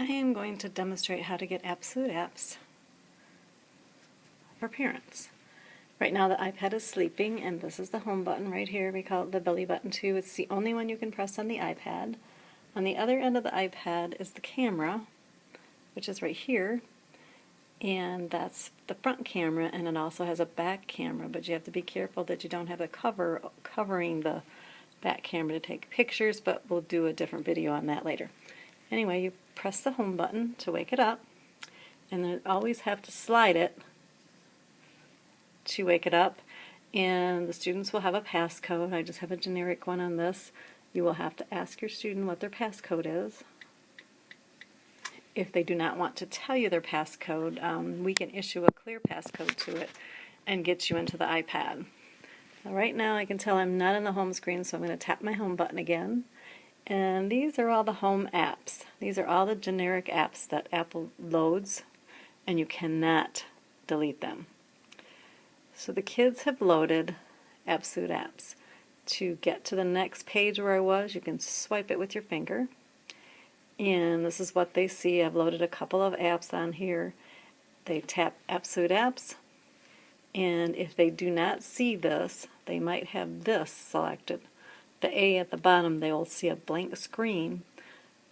I am going to demonstrate how to get absolute apps for parents. Right now the iPad is sleeping, and this is the home button right here. We call it the belly button too. It's the only one you can press on the iPad. On the other end of the iPad is the camera, which is right here, and that's the front camera, and it also has a back camera, but you have to be careful that you don't have the cover covering the back camera to take pictures, but we'll do a different video on that later. Anyway, you press the home button to wake it up, and then always have to slide it to wake it up, and the students will have a passcode. I just have a generic one on this. You will have to ask your student what their passcode is. If they do not want to tell you their passcode, we can issue a clear passcode to it and get you into the iPad. Now, right now I can tell I'm not in the home screen, so I'm going to tap my home button again. And these are all the home apps. These are all the generic apps that Apple loads, and you cannot delete them. So the kids have loaded Absolute Apps. To get to the next page where I was, you can swipe it with your finger. And this is what they see. I've loaded a couple of apps on here. They tap Absolute Apps, and if they do not see this, they might have this selected. The A at the bottom, they will see a blank screen,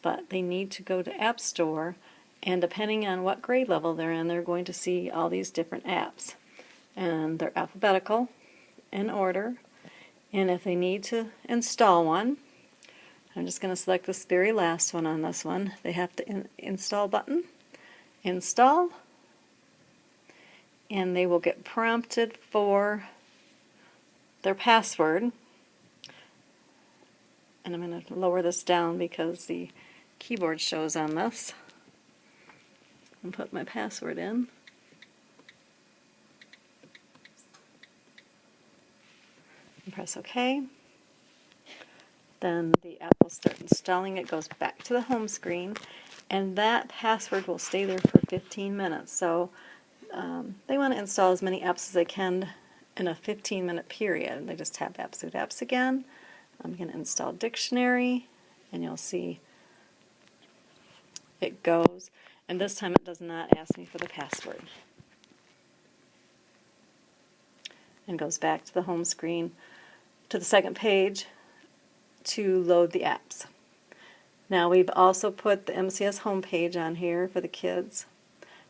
but they need to go to App Store, and depending on what grade level they're in, they're going to see all these different apps. And they're alphabetical in order, and if they need to install one, I'm just going to select this very last one on this one. They have to install button, install, and they will get prompted for their password. And I'm going to lower this down because the keyboard shows on this. And put my password in. And press OK. Then the app will start installing. It goes back to the home screen, and that password will stay there for 15 minutes. So they want to install as many apps as they can in a 15-minute period. They just tap Absolute Apps again. I'm going to install Dictionary, and you'll see it goes, and this time it does not ask me for the password. And goes back to the home screen to the second page to load the apps. Now we've also put the MCS homepage on here for the kids.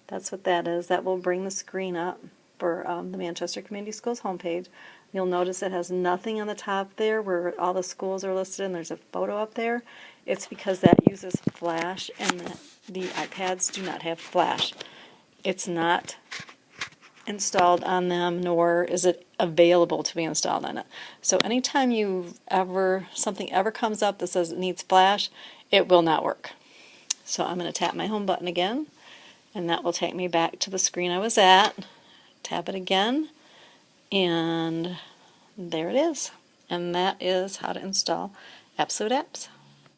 That's what that is. That will bring the screen up for the Manchester Community Schools homepage. You'll notice it has nothing on the top there where all the schools are listed, and there's a photo up there. It's because that uses Flash, and the iPads do not have Flash. It's not installed on them, nor is it available to be installed on it. So anytime something ever comes up that says it needs Flash, it will not work. So I'm going to tap my home button again, and that will take me back to the screen I was at. Tap it again, and there it is. And that is how to install Absolute Apps.